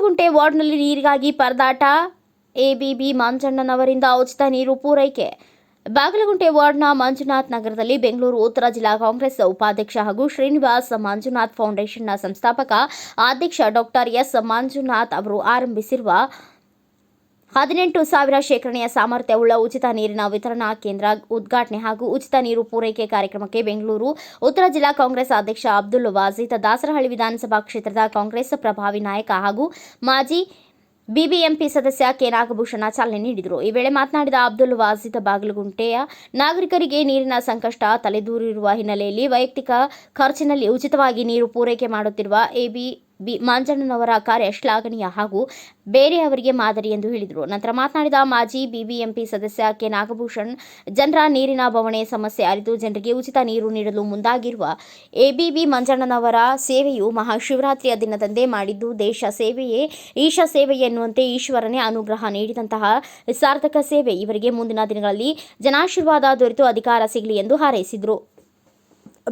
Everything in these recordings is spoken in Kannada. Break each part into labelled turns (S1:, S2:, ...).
S1: ಬಾಗಲಗುಂಟೆ ವಾರ್ಡ್ನಲ್ಲಿ ನೀರಿಗಾಗಿ ಪರದಾಟ. ಎಬಿಬಿ ಮಂಜಣ್ಣನವರಿಂದ ಉಚಿತ ನೀರು ಪೂರೈಕೆ. ಬಾಗಲಗುಂಟೆ ವಾರ್ಡ್ನ ಮಂಜುನಾಥ್ ನಗರದಲ್ಲಿ ಬೆಂಗಳೂರು ಉತ್ತರ ಜಿಲ್ಲಾ ಕಾಂಗ್ರೆಸ್ ಉಪಾಧ್ಯಕ್ಷ ಹಾಗೂ ಶ್ರೀನಿವಾಸ್ ಮಂಜುನಾಥ್ ಫೌಂಡೇಶನ್ನ ಸಂಸ್ಥಾಪಕ ಅಧ್ಯಕ್ಷ ಡಾಕ್ಟರ್ ಎಸ್ ಮಂಜುನಾಥ್ ಅವರು ಆರಂಭಿಸಿರುವ 18,000 ಶೇಖರಣೆಯ ಸಾಮರ್ಥ್ಯವುಳ್ಳ ಉಚಿತ ನೀರಿನ ವಿತರಣಾ ಕೇಂದ್ರ ಉದ್ಘಾಟನೆ ಹಾಗೂ ಉಚಿತ ನೀರು ಪೂರೈಕೆ ಕಾರ್ಯಕ್ರಮಕ್ಕೆ ಬೆಂಗಳೂರು ಉತ್ತರ ಜಿಲ್ಲಾ ಕಾಂಗ್ರೆಸ್ ಅಧ್ಯಕ್ಷ ಅಬ್ದುಲ್ ವಾಜೀದ್, ದಾಸರಹಳ್ಳಿ ವಿಧಾನಸಭಾ ಕ್ಷೇತ್ರದ ಕಾಂಗ್ರೆಸ್ ಪ್ರಭಾವಿ ನಾಯಕ ಹಾಗೂ ಮಾಜಿ ಬಿಬಿಎಂಪಿ ಸದಸ್ಯ ಕೆ ನಾಗಭೂಷಣ ಚಾಲನೆ ನೀಡಿದರು. ಈ ವೇಳೆ ಮಾತನಾಡಿದ ಅಬ್ದುಲ್ ವಾಜೀದ್, ಬಾಗಲಗುಂಟೆಯ ನಾಗರಿಕರಿಗೆ ನೀರಿನ ಸಂಕಷ್ಟ ತಲೆದೂರಿರುವ ಹಿನ್ನೆಲೆಯಲ್ಲಿ ವೈಯಕ್ತಿಕ ಖರ್ಚಿನಲ್ಲಿ ಉಚಿತವಾಗಿ ನೀರು ಪೂರೈಕೆ ಮಾಡುತ್ತಿರುವ ಎಬಿಬಿ ಮಂಜಣ್ಣನವರ ಕಾರ್ಯ ಶ್ಲಾಘನೀಯ ಹಾಗೂ ಬೇರೆಯವರಿಗೆ ಮಾದರಿ ಎಂದು ಹೇಳಿದರು. ನಂತರ ಮಾತನಾಡಿದ ಮಾಜಿ ಬಿಬಿಎಂಪಿ ಸದಸ್ಯ ಕೆ ನಾಗಭೂಷಣ್, ಜನರ ನೀರಿನ ಬವಣೆ ಸಮಸ್ಯೆ ಅರಿತು ಜನರಿಗೆ ಉಚಿತ ನೀರು ನೀಡಲು ಮುಂದಾಗಿರುವ ಎಬಿಬಿ ಮಂಜಣ್ಣನವರ ಸೇವೆಯು ಮಹಾಶಿವರಾತ್ರಿಯ ದಿನದಂದೇ ಮಾಡಿದ್ದು ದೇಶ ಸೇವೆಯೇ ಈಶ ಸೇವೆ ಎನ್ನುವಂತೆ ಈಶ್ವರನೇ ಅನುಗ್ರಹ ನೀಡಿದಂತಹ ಸಾರ್ಥಕ ಸೇವೆ. ಇವರಿಗೆ ಮುಂದಿನ ದಿನಗಳಲ್ಲಿ ಜನಾಶೀರ್ವಾದ ದೊರೆತು ಅಧಿಕಾರ ಸಿಗಲಿ ಎಂದು ಹಾರೈಸಿದರು.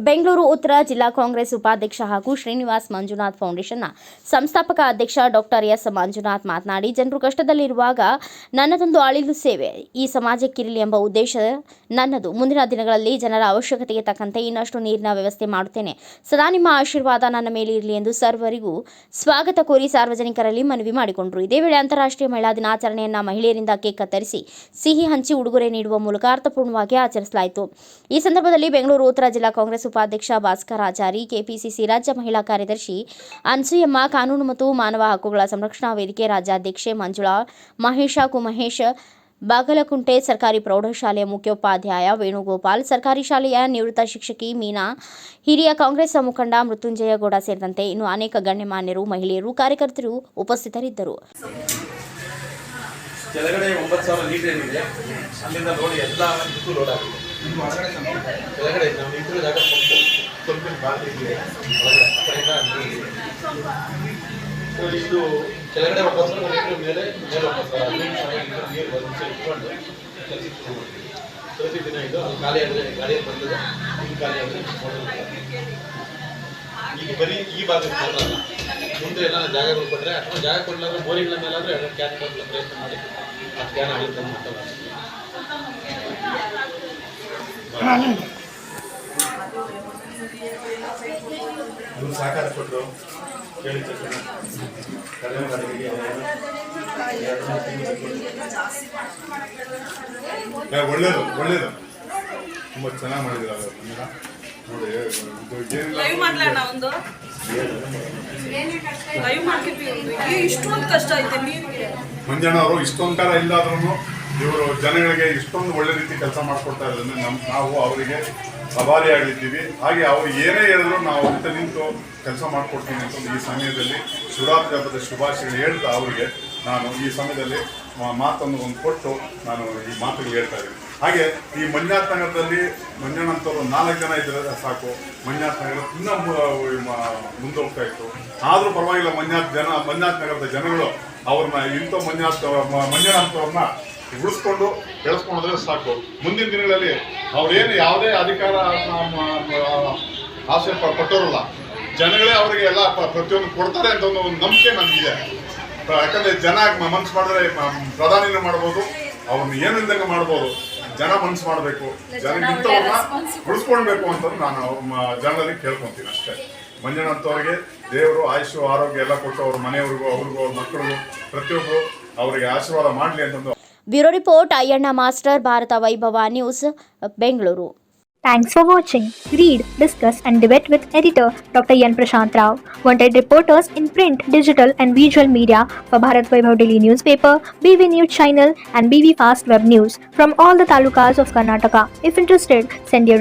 S1: ಬೆಂಗಳೂರು ಉತ್ತರ ಜಿಲ್ಲಾ ಕಾಂಗ್ರೆಸ್ ಉಪಾಧ್ಯಕ್ಷ ಹಾಗೂ ಶ್ರೀನಿವಾಸ್ ಮಂಜುನಾಥ್ ಫೌಂಡೇಶನ್ನ ಸಂಸ್ಥಾಪಕ ಅಧ್ಯಕ್ಷ ಡಾಕ್ಟರ್ ಎಸ್ ಮಂಜುನಾಥ್ ಮಾತನಾಡಿ, ಜನರು ಕಷ್ಟದಲ್ಲಿರುವಾಗ ನನ್ನದೊಂದು ಅಳಿಲು ಸೇವೆ ಈ ಸಮಾಜಕ್ಕಿರಲಿ ಎಂಬ ಉದ್ದೇಶ ನನ್ನದು. ಮುಂದಿನ ದಿನಗಳಲ್ಲಿ ಜನರ ಅವಶ್ಯಕತೆಗೆ ತಕ್ಕಂತೆ ಇನ್ನಷ್ಟು ನೀರಿನ ವ್ಯವಸ್ಥೆ ಮಾಡುತ್ತೇನೆ. ಸದಾ ನಿಮ್ಮ ಆಶೀರ್ವಾದ ನನ್ನ ಮೇಲೆ ಇರಲಿ ಎಂದು ಸರ್ವರಿಗೂ ಸ್ವಾಗತ ಕೋರಿ ಸಾರ್ವಜನಿಕರಲ್ಲಿ ಮನವಿ ಮಾಡಿಕೊಂಡರು. ಇದೇ ವೇಳೆ ಅಂತಾರಾಷ್ಟ್ರೀಯ ಮಹಿಳಾ ದಿನಾಚರಣೆಯನ್ನು ಮಹಿಳೆಯರಿಂದ ಕೇಕ್ ಕತ್ತರಿಸಿ ಸಿಹಿ ಹಂಚಿ ಉಡುಗೊರೆ ನೀಡುವ ಮೂಲಕ ಅರ್ಥಪೂರ್ಣವಾಗಿ ಆಚರಿಸಲಾಯಿತು. ಈ ಸಂದರ್ಭದಲ್ಲಿ ಬೆಂಗಳೂರು ಉತ್ತರ ಜಿಲ್ಲಾ ಕಾಂಗ್ರೆಸ್ ಉಪಾಧ್ಯಕ್ಷ ಭಾಸ್ಕರ್ ಆಚಾರಿ, ಕೆಪಿಸಿಸಿ ರಾಜ್ಯ ಮಹಿಳಾ ಕಾರ್ಯದರ್ಶಿ ಅನ್ಸೂಯಮ್ಮ, ಕಾನೂನು ಮತ್ತು ಮಾನವ ಹಕ್ಕುಗಳ ಸಂರಕ್ಷಣಾ ವೇದಿಕೆ ರಾಜ್ಯಾಧ್ಯಕ್ಷೆ ಮಂಜುಳಾ, ಮಹೇಶ್, ಬಾಗಲಗುಂಟೆ ಸರ್ಕಾರಿ ಪ್ರೌಢಶಾಲೆಯ ಮುಖ್ಯೋಪಾಧ್ಯಾಯ ವೇಣುಗೋಪಾಲ್, ಸರ್ಕಾರಿ ಶಾಲೆಯ ನಿವೃತ್ತ ಶಿಕ್ಷಕಿ ಮೀನಾ, ಹಿರಿಯ ಕಾಂಗ್ರೆಸ್ ಮುಖಂಡ ಮೃತ್ಯುಂಜಯಗೌಡ ಸೇರಿದಂತೆ ಇನ್ನು ಅನೇಕ ಗಣ್ಯಮಾನ್ಯರು, ಮಹಿಳೆಯರು, ಕಾರ್ಯಕರ್ತರು ಉಪಸ್ಥಿತರಿದ್ದರು.
S2: ಕೆಳಗಡೆ 9,000 ಲೀಟರ್ ಏನಿದೆ ಅಲ್ಲಿಂದ ನೋಡಿ ಎಲ್ಲ ಇದಕ್ಕೂ ಲೋಡ್ ಆಗಿದೆ. ಕೆಳಗಡೆ ನಾವು ನಿಂತಿರೋ ಜಾಗ ಸ್ವಲ್ಪ ಬಾಗಿಲು ಇದೆ ಒಳಗಡೆ ಆ ಕಡೆಯಿಂದ ನೀರು. ಸೊ ಇದು ಕೆಳಗಡೆ 9,000 ಲೀಟರ್ ಮೇಲೆ 9,000 ಲೀಟರ್ ನೀರು ಒಂದು ಇಟ್ಕೊಂಡು ಕೆಲಸಕ್ಕೆ ಹೋಗ್ತೀವಿ. ಪ್ರತಿ ದಿನ ಇದು ಅದು ಖಾಲಿ ಆದರೆ ಗಾಡಿಯಲ್ಲಿ ಬರ್ತದೆ, ಇದು ಖಾಲಿ ಆದರೆ ಈಗ ಬರೀ ಈ ಭಾಗಕ್ಕೆ ಮಾತ್ರ ಅಲ್ಲ, ಮುಂದೆ ಎಲ್ಲ ಜಾಗಗಳು ಕೊಟ್ಟರೆ ಅಥವಾ ಜಾಗ ಕೊಡಲಾದ್ರೆ ಬೋರಿಗಳ ಮೇಲಾದರೆ ಅದನ್ನು ಕ್ಯಾನ್ ಕೊಡಲು ಪ್ರಯತ್ನ ಮಾಡಿ ಆ ಕ್ಯಾನ್ ಆಗುತ್ತೆ ಮಾತಾಡ್ತಾರೆ. ಸಹಕಾರ ಕೊಟ್ಟರು ಕೇಳಿ ತಕ್ಷಣ ಕಡಿಮೆ ಬಾಡಿಗೆಗೆ ಒಳ್ಳೇದು ತುಂಬ ಚೆನ್ನಾಗಿ ಮಾಡಿದ್ರು. ಮಂಜಣ್ಣ ಅವರು ಇಷ್ಟೊಂದು ಕಾಲ ಇಲ್ಲಾದ್ರೂ ಇವರು ಜನಗಳಿಗೆ ಇಷ್ಟೊಂದು ಒಳ್ಳೆ ರೀತಿ ಕೆಲಸ ಮಾಡಿಕೊಡ್ತಾ ಇರೋದನ್ನ ನಾವು ಅವರಿಗೆ ಆಭಾರಿಯಾಗಿದ್ದೀವಿ. ಹಾಗೆ ಅವ್ರು ಏನೇ ಹೇಳಿದ್ರು ನಾವು ಅಂತ ನಿಂತು ಕೆಲಸ ಮಾಡಿಕೊಡ್ತೀನಿ ಅಂತ ಈ ಸಮಯದಲ್ಲಿ ಶಿವರಾತ್ರಿ ಹಬ್ಬದ ಶುಭಾಶಯಗಳು ಹೇಳ್ತಾ ಅವರಿಗೆ ನಾನು ಈ ಸಮಯದಲ್ಲಿ ಮಾತನ್ನು ಕೊಟ್ಟು ನಾನು ಈ ಮಾತುಗಳು ಹೇಳ್ತಾ ಇದ್ದೀನಿ. ಹಾಗೆ ಈ ಮಂಜುನಾಥ್ ನಗರದಲ್ಲಿ ಮಂಜಣ್ಣಂತವ್ರು 4 ಜನ ಇದ್ದರೆ ಸಾಕು, ಮಂಜುನಾಥ್ ನಗರ ಇನ್ನೂ ಮುಂದೋಗ್ತಾ ಇತ್ತು. ಆದರೂ ಪರವಾಗಿಲ್ಲ, ಮಂಜುನಾಥ್ ನಗರದ ಜನಗಳು ಅವ್ರನ್ನ ಇಂಥ ಮಂಜಣ್ಣಂತವ್ರನ್ನ ಉಳಿಸ್ಕೊಂಡು ಬೆಳೆಸ್ಕೊಂಡ್ರೆ ಸಾಕು. ಮುಂದಿನ ದಿನಗಳಲ್ಲಿ ಅವ್ರೇನು ಯಾವುದೇ ಅಧಿಕಾರ ಆಸೆ ಪಟ್ಟೋರಲ್ಲ, ಜನಗಳೇ ಅವರಿಗೆ ಎಲ್ಲ ಪ್ರತಿಯೊಂದು ಕೊಡ್ತಾರೆ ಅಂತ ಒಂದು ನಂಬಿಕೆ ನನಗಿದೆ. ಯಾಕಂದರೆ ಜನ ಮನಸ್ಸು ಮಾಡಿದ್ರೆ ಪ್ರಧಾನಿನ ಮಾಡ್ಬೋದು, ಅವ್ರನ್ನ ಏನು ಇದ್ದಂಗೆ ಮಾಡ್ಬೋದು. ಜನ ಮನಸ್ಸು ಮಾಡಬೇಕು, ಜನಕ್ಕಿಂತವ್ರನ್ನ ಉಳಿಸ್ಕೊಳ್ಬೇಕು ಅಂತ ನಾನು ಜನರಲ್ಲಿ ಕೇಳ್ಕೊತೀನಿ ಅಷ್ಟೇ. ಮಂಜಣ್ಣಂತವ್ರಿಗೆ ದೇವರು ಆಯುಷು ಆರೋಗ್ಯ ಎಲ್ಲ ಕೊಟ್ಟು ಅವ್ರ ಮನೆಯವ್ರಿಗೂ ಅವ್ರಿಗೂ ಅವ್ರ ಮಕ್ಕಳಿಗೂ ಪ್ರತಿಯೊಬ್ಬರು ಅವರಿಗೆ ಆಶೀರ್ವಾದ ಮಾಡಲಿ ಅಂತಂದು.
S1: Bureau report Ayyanna master, Bharat Vaibhav news, Bengaluru.
S3: Thanks for watching. Read, discuss and debate with editor Dr. Yan Prashant Rao. Wanted reporters in print, digital and visual media for Bharat Vaibhav Daily Newspaper, BV News Channel and BV Fast Web News from all the talukas of Karnataka. If interested, send your